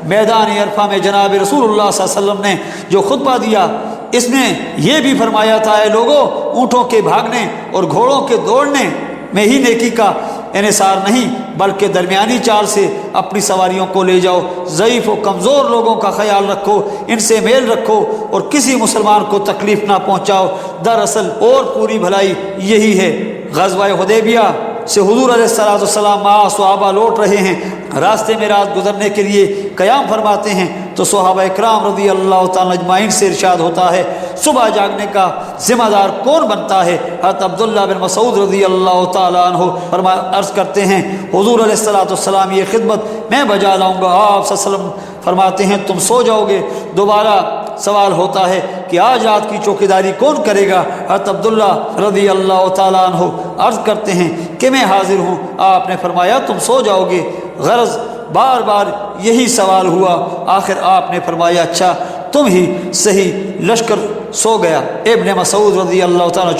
میدان عرفہ میں جناب رسول اللہ صلی اللہ علیہ وسلم نے جو خطبہ دیا، اس میں یہ بھی فرمایا تھا، اے لوگوں، اونٹوں کے بھاگنے اور گھوڑوں کے دوڑنے میں ہی نیکی کا انحصار نہیں، بلکہ درمیانی چال سے اپنی سواریوں کو لے جاؤ، ضعیف و کمزور لوگوں کا خیال رکھو، ان سے میل رکھو اور کسی مسلمان کو تکلیف نہ پہنچاؤ۔ دراصل اور پوری بھلائی یہی ہے۔ غزوہ حدیبیہ سے حضور علیہ السلام مع صحابہ لوٹ رہے ہیں، راستے میں رات گزرنے کے لیے قیام فرماتے ہیں تو صحابہ اکرام رضی اللہ تعالیٰ اجمعین سے ارشاد ہوتا ہے، صبح جاگنے کا ذمہ دار کون بنتا ہے؟ حضرت عبداللہ بن مسعود رضی اللہ تعالیٰ عنہ عرض کرتے ہیں، حضور علیہ السلام یہ خدمت میں بجا لاؤں گا۔ آپ صلی اللہ علیہ وسلم فرماتے ہیں، تم سو جاؤ گے۔ دوبارہ سوال ہوتا ہے کہ آج رات کی چوکیداری کون کرے گا؟ حضرت عبداللہ رضی اللہ تعالیٰ عنہ عرض کرتے ہیں کہ میں حاضر ہوں۔ آپ نے فرمایا تم سو جاؤ گے۔ غرض بار بار یہی سوال ہوا، آخر آپ نے فرمایا اچھا تم ہی صحیح۔ لشکر سو گیا، ابن مسعود رضی اللہ تعالیٰ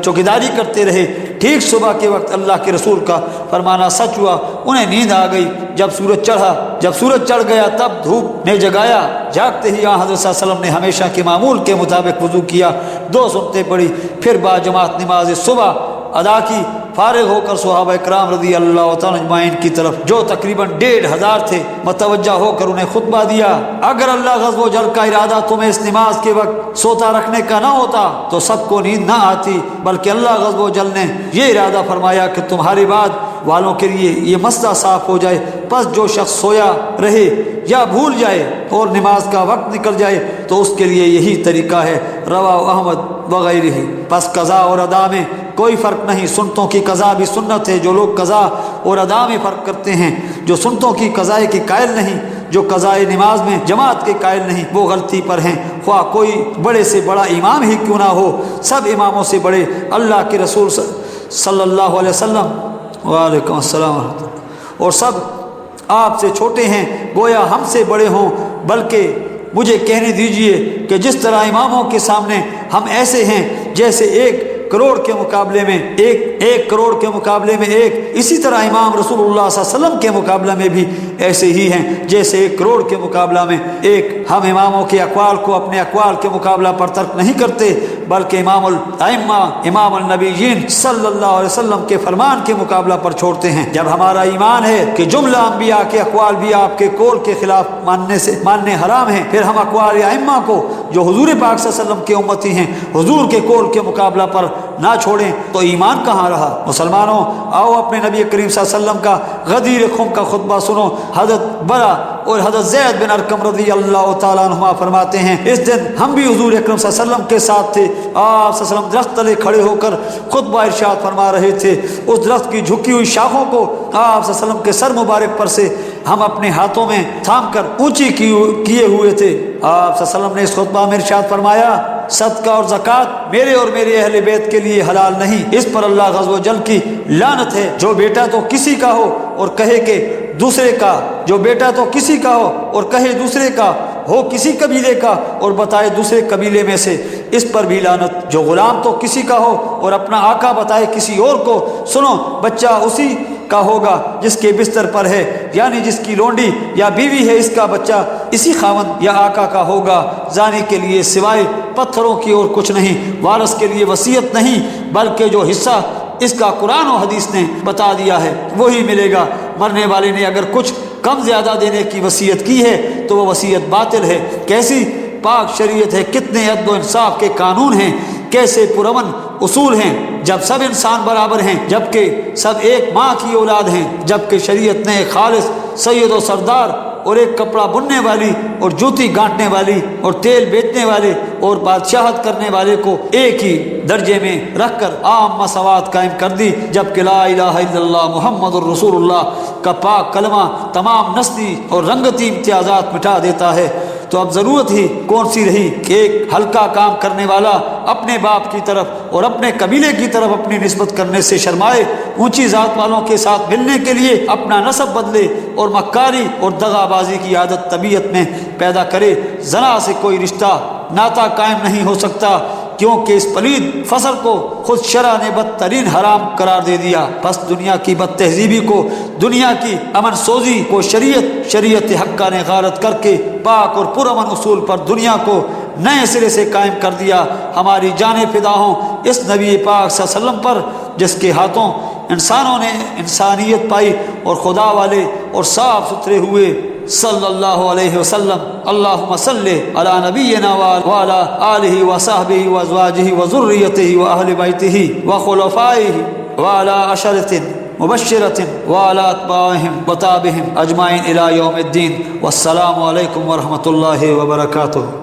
چوکیداری کرتے رہے۔ ٹھیک صبح کے وقت اللہ کے رسول کا فرمانا سچ ہوا، انہیں نیند آ گئی۔ جب سورج چڑھ گیا تب دھوپ نے جگایا۔ جاگتے ہی یہاں حضرت صلی اللہ علیہ وسلم نے ہمیشہ کے معمول کے مطابق وضو کیا، 2 سنتیں پڑھی، پھر با جماعت نماز صبح ادا کی۔ فارغ ہو کر صحابہ کرام رضی اللہ تعالیٰ اجمعین کی طرف جو تقریباً 1,500 تھے متوجہ ہو کر انہیں خطبہ دیا، اگر اللہ غضب و جل کا ارادہ تمہیں اس نماز کے وقت سوتا رکھنے کا نہ ہوتا تو سب کو نیند نہ آتی، بلکہ اللہ غضب و جل نے یہ ارادہ فرمایا کہ تمہارے بعد والوں کے لیے یہ مسئلہ صاف ہو جائے۔ پس جو شخص سویا رہے یا بھول جائے اور نماز کا وقت نکل جائے تو اس کے لیے یہی طریقہ ہے۔ رواہ احمد وغیرہ۔ پس قضا اور ادا میں کوئی فرق نہیں، سنتوں کی قضا بھی سنت ہے۔ جو لوگ قضا اور ادا میں فرق کرتے ہیں، جو سنتوں کی قضاء کی قائل نہیں، جو قضاء نماز میں جماعت کے قائل نہیں، وہ غلطی پر ہیں، خواہ کوئی بڑے سے بڑا امام ہی کیوں نہ ہو۔ سب اماموں سے بڑے اللہ کے رسول صلی اللہ علیہ وسلم وعلیکم السلام ورحمۃ اللہ، اور سب آپ سے چھوٹے ہیں، گویا ہم سے بڑے ہوں۔ بلکہ مجھے کہنے دیجئے کہ جس طرح اماموں کے سامنے ہم ایسے ہیں جیسے 1 کروڑ کے مقابلے میں ایک کروڑ کے مقابلے میں ایک، اسی طرح امام رسول اللہ صلی اللہ علیہ وسلم کے مقابلہ میں بھی ایسے ہی ہیں جیسے 1 کروڑ کے مقابلہ میں ایک۔ ہم اماموں کے اقوال کو اپنے اقوال کے مقابلہ پر ترک نہیں کرتے، بلکہ امام الائمہ امام النبیین صلی اللہ علیہ وسلم کے فرمان کے مقابلہ پر چھوڑتے ہیں۔ جب ہمارا ایمان ہے کہ جملہ انبیاء کے اقوال بھی آپ کے قول کے خلاف ماننے حرام ہیں، پھر ہم اقوال ائمہ کو جو حضور پاک صلی اللہ علیہ وسلم کے امتی ہیں حضور کے قول کے مقابلہ پر نہ چھوڑیں تو ایمان کہاں رہا؟ مسلمانوں، آؤ اپنے نبی کریم صلی اللہ علیہ وسلم کا غدیر خم کا خطبہ سنو۔ حضرت برا اور حضرت زید بن ارقم رضی اللہ تعالیٰ عنہما فرماتے ہیں، اس دن ہم بھی حضور اکرم صلی اللہ علیہ وسلم کے ساتھ تھے۔ آپ صلی اللہ علیہ وسلم درخت تلے کھڑے ہو کر خطبہ ارشاد فرما رہے تھے۔ اس درخت کی جھکی ہوئی شاخوں کو آپ صلی اللہ علیہ وسلم کے سر مبارک پر سے ہم اپنے ہاتھوں میں تھام کر اونچی کیے ہوئے تھے۔ آپ صلی اللہ علیہ وسلم نے اس خطبہ میں ارشاد فرمایا، صدقہ اور زکوٰۃ میرے اور میرے اہل بیت کے لیے حلال نہیں، اس پر اللہ غضب و جل کی لعنت ہے۔ جو بیٹا تو کسی کا ہو اور کہے کہ دوسرے کا، جو بیٹا تو کسی کا ہو اور کہے دوسرے کا، ہو کسی قبیلے کا اور بتائے دوسرے قبیلے میں سے، اس پر بھی لعنت۔ جو غلام تو کسی کا ہو اور اپنا آقا بتائے کسی اور کو، سنو بچہ اسی کا ہوگا جس کے بستر پر ہے، یعنی جس کی لونڈی یا بیوی ہے اس کا بچہ اسی خاوند یا آقا کا ہوگا۔ زانی کے لیے سوائے پتھروں کی اور کچھ نہیں، وارث کے لیے وصیت نہیں، بلکہ جو حصہ اس کا قرآن و حدیث نے بتا دیا ہے وہی ملے گا۔ مرنے والے نے اگر کچھ کم زیادہ دینے کی وصیت کی ہے تو وہ وصیت باطل ہے۔ کیسی پاک شریعت ہے، کتنے عدل و انصاف کے قانون ہیں، کیسے پرامن اصول ہیں، جب سب انسان برابر ہیں، جبکہ سب ایک ماں کی اولاد ہیں، جبکہ شریعت نے ایک خالص سید و سردار اور ایک کپڑا بننے والی اور جوتی گانٹنے والی اور تیل بیچنے والے اور بادشاہت کرنے والے کو ایک ہی درجے میں رکھ کر عام مساوات قائم کر دی، جبکہ لا الہ الا اللہ محمد الرسول اللہ کا پاک کلمہ تمام نسلی اور رنگتی امتیازات مٹا دیتا ہے۔ تو اب ضرورت ہی کون سی رہی کہ ایک ہلکا کام کرنے والا اپنے باپ کی طرف اور اپنے قبیلے کی طرف اپنی نسبت کرنے سے شرمائے، اونچی ذات والوں کے ساتھ ملنے کے لیے اپنا نسب بدلے اور مکاری اور دغا بازی کی عادت طبیعت میں پیدا کرے۔ زنا سے کوئی رشتہ ناتا قائم نہیں ہو سکتا، کیونکہ اس پلید فصل کو خود شرع نے بدترین حرام قرار دے دیا۔ بس دنیا کی بد تہذیبی کو، دنیا کی امن سوزی کو شریعت حقہ نے غارت کر کے پاک اور پرامن اصول پر دنیا کو نئے سرے سے قائم کر دیا۔ ہماری جانیں فدا ہوں اس نبی پاک صلی اللہ علیہ وسلم پر جس کے ہاتھوں انسانوں نے انسانیت پائی اور خدا والے اور صاف ستھرے ہوئے صلی اللہ علیہ وسلم۔ اللہم صلی علی نبینا وعلی آلہ وصحبہ وازواجہ وذریتہ واہل بیتہ وخلفائہ وعلی عشرۃ مبشرۃ وعلی اتباعہم وتابعہم اجمعین الی یوم الدین۔ والسلام علیکم ورحمۃ اللہ وبرکاتہ۔